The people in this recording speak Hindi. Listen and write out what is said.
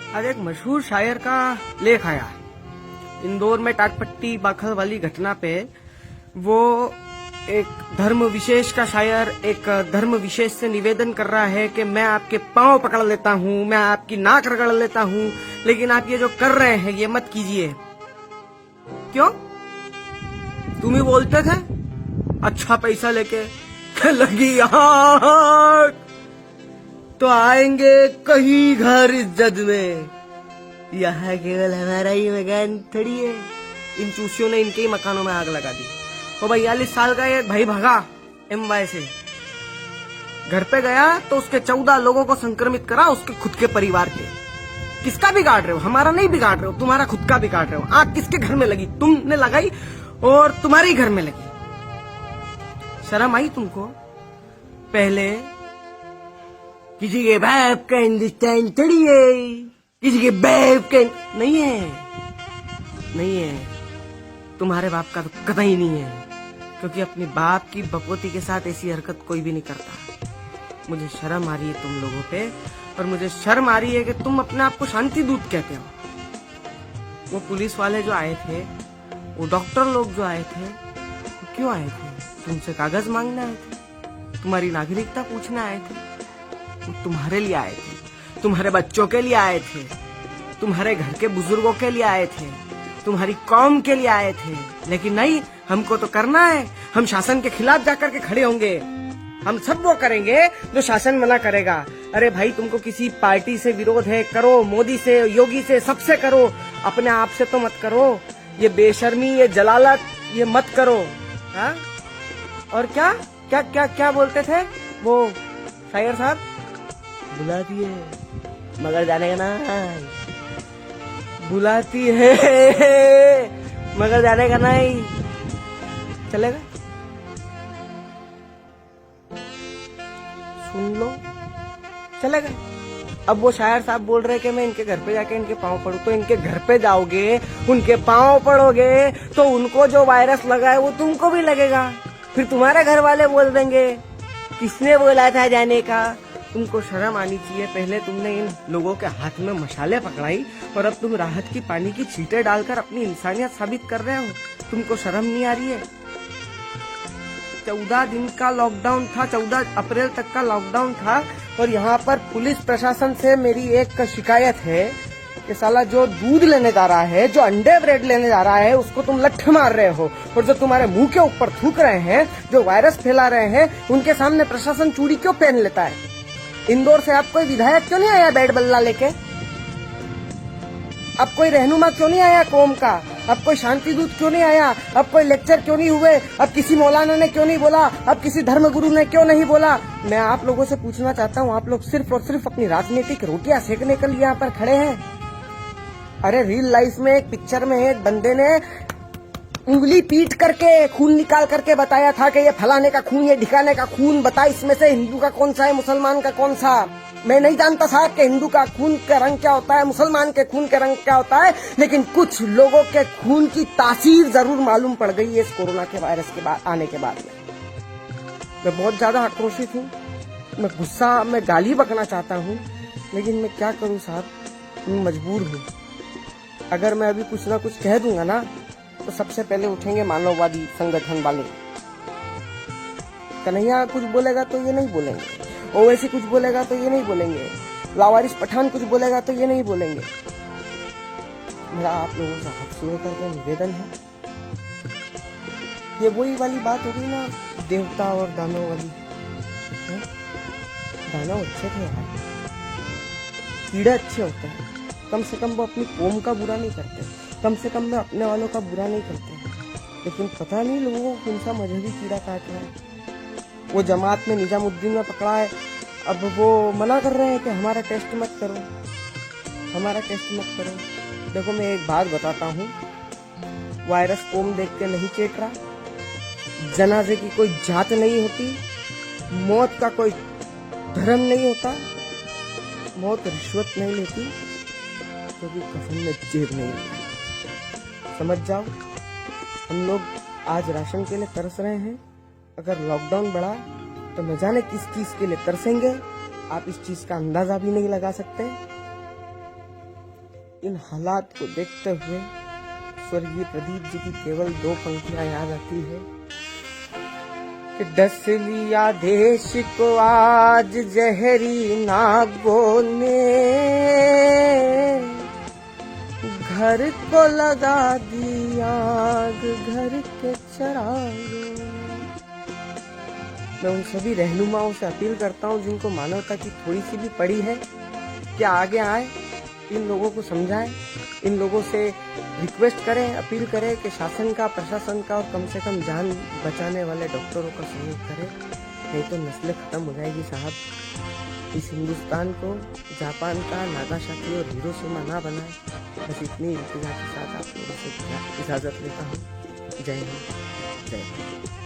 आज एक मशहूर शायर का लेख आया है। इंदौर में टाटपट्टी बाखल वाली घटना पे वो एक धर्म विशेष का शायर एक धर्म विशेष से निवेदन कर रहा है कि मैं आपके पांव पकड़ लेता हूँ, मैं आपकी नाक रगड़ लेता हूँ, लेकिन आप ये जो कर रहे हैं ये मत कीजिए। क्यों? तुम ही बोलते थे अच्छा पैसा लेके लगी आग तो आएंगे कहीं घर इज्जत में। यहाँ केवल हमारा ही मकान थोड़ी है। इन चूसियों ने इनके ही मकानों में आग लगा दी। वो 42 साल का एक भाई भागा एमवाई से, घर पे गया तो उसके 14 लोगों को संक्रमित करा, उसके खुद के परिवार के। किसका बिगाड़ रहे हो? हमारा नहीं बिगाड़ रहे हो, तुम्हारा खुद का बिगाड़ रहे हो। आग किसके घर में लगी? तुमने लगाई और तुम्हारे ही घर में लगी। शर्म आई तुमको? पहले किसी के बाप का हिंदुस्तान थोड़ी है, किसी के बाप का नहीं है, नहीं है। तुम्हारे बाप का तो कतई नहीं है, क्योंकि अपने बाप की बपोती के साथ ऐसी हरकत कोई भी नहीं करता। मुझे शर्म आ रही है तुम लोगों पे, और मुझे शर्म आ रही है कि तुम अपने आप को शांति दूत कहते हो। वो पुलिस वाले जो आए थे, वो डॉक्टर लोग जो आए थे, वो क्यों आए थे? तुमसे कागज मांगने आए थे? तुम्हारी नागरिकता पूछने आए थे? वो तुम्हारे लिए आए थे, तुम्हारे बच्चों के लिए आए थे, तुम्हारे घर के बुजुर्गों के लिए आए थे, तुम्हारी कौम के लिए आए थे। लेकिन नहीं, हमको तो करना है। हम शासन के खिलाफ जाकर के खड़े होंगे। हम सब वो करेंगे जो शासन मना करेगा। अरे भाई, तुमको किसी पार्टी से विरोध है, करो। मोदी से, योगी से, सबसे करो। अपने आप से तो मत करो। ये बेशर्मी, ये जलालत, ये मत करो। हाँ? और क्या क्या क्या क्या बोलते थे वो शायर साहब? बुलाती है मगर जाने का नहीं, बुलाती है मगर जाने का नहीं। चलेगा? सुन लो, चलेगा। अब वो शायर साहब बोल रहे कि मैं इनके घर पे जाके इनके पांव पड़ू, तो इनके घर पे जाओगे, उनके पांव पड़ोगे, तो उनको जो वायरस लगा है वो तुमको भी लगेगा। फिर तुम्हारे घर वाले बोल देंगे किसने बोला था जाने का। तुमको शर्म आनी चाहिए। पहले तुमने इन लोगों के हाथ में मशाले पकड़ाई और अब तुम राहत की पानी की छींटे डालकर अपनी इंसानियत साबित कर रहे हो। तुमको शर्म नहीं आ रही है? 14 दिन का लॉकडाउन था, 14 अप्रैल तक का लॉकडाउन था, और यहाँ पर पुलिस प्रशासन से मेरी एक शिकायत है कि साला जो दूध लेने जा रहा है, जो अंडे ब्रेड लेने जा रहा है, उसको तुम लठ मार रहे हो, और जो तुम्हारे मुंह के ऊपर थूक रहे हैं, जो वायरस फैला रहे हैं, उनके सामने प्रशासन चूड़ी क्यों पहन लेता है? इंदौर से आप कोई विधायक क्यों नहीं आया बैट बल्ला लेके? अब कोई रहनुमा क्यों नहीं आया कौम का? अब कोई शांति दूत क्यों नहीं आया? अब कोई लेक्चर क्यों नहीं हुए? अब किसी मौलाना ने क्यों नहीं बोला? अब किसी धर्मगुरु ने क्यों नहीं बोला? मैं आप लोगों से पूछना चाहता हूँ, आप लोग सिर्फ और सिर्फ अपनी राजनीतिक रोटियां सेकने के लिए यहाँ पर खड़े हैं? अरे रियल लाइफ में एक पिक्चर में एक बंदे ने उंगली पीट करके खून निकाल करके बताया था कि ये फलाने का खून, ये ढिकाने का खून, बता इसमें से हिंदू का कौन सा है, मुसलमान का कौन सा। मैं नहीं जानता साहब कि हिंदू का खून का रंग क्या होता है, मुसलमान के खून का रंग क्या होता है, लेकिन कुछ लोगों के खून की तासीर जरूर मालूम पड़ गई है इस कोरोना के वायरस के बाद आने के बाद में। मैं बहुत ज्यादा आक्रोशित हूँ, मैं गुस्सा, मैं गाली बकना चाहता हूँ, लेकिन मैं क्या करूँ साहब, मैं मजबूर हूँ। अगर मैं अभी कुछ ना कुछ कह दूंगा ना, तो सबसे पहले उठेंगे मानववादी संगठन वाले। कन्हैया कुछ बोलेगा तो ये नहीं बोलेंगे, ओवैसी कुछ बोलेगा तो ये नहीं बोलेंगे, लावारिस पठान कुछ बोलेगा तो ये नहीं बोलेंगे। मेरा आप लोगों से हाथ जोड़ करके निवेदन है, ये वही वाली बात होगी ना, देवता और दानव वाली। दानव अच्छे थे यार, कीड़े अच्छे होते हैं। कम से कम वो अपनी कौम का बुरा नहीं करते, कम से कम वो अपने वालों का बुरा नहीं करते। लेकिन पता नहीं लोगों को कौन सा मजहबी कीड़ा काट रहा है। वो जमात में निजामुद्दीन में पकड़ा है, अब वो मना कर रहे हैं कि हमारा टेस्ट मत करो, हमारा टेस्ट मत करो। देखो मैं एक बात बताता हूँ, वायरस कौम देख के नहीं चेट रहा, जनाजे की कोई जात नहीं होती, मौत का कोई धर्म नहीं होता, मौत रिश्वत नहीं लेती, क्योंकि कफन में जेब नहीं होती। समझ जाओ, हम लोग आज राशन के लिए तरस रहे हैं। अगर लॉकडाउन बढ़ा तो न जाने किस चीज के लिए तरसेंगे, आप इस चीज का अंदाजा भी नहीं लगा सकते। इन हालात को देखते हुए स्वर्गीय प्रदीप जी की केवल 2 पंक्तियां याद आती है कि डस लिया देश को आज जहरी नागों ने, घर को लगा दी आग घर के चरागों ने। मैं उन सभी रहनुमाओं से अपील करता हूं जिनको मानवता की थोड़ी सी भी पड़ी है कि आगे आए, इन लोगों को समझाएं, इन लोगों से रिक्वेस्ट करें, अपील करें कि शासन का, प्रशासन का और कम से कम जान बचाने वाले डॉक्टरों का सहयोग करें, नहीं तो नस्लें खत्म हो जाएगी साहब। इस हिंदुस्तान को जापान का नागासाकी और हिरोशिमा ना बनाए। बस इतनी इल्तिजा के साथ आप लोगों से इजाजत लेता हूँ। जय हिंद, जय हिंद।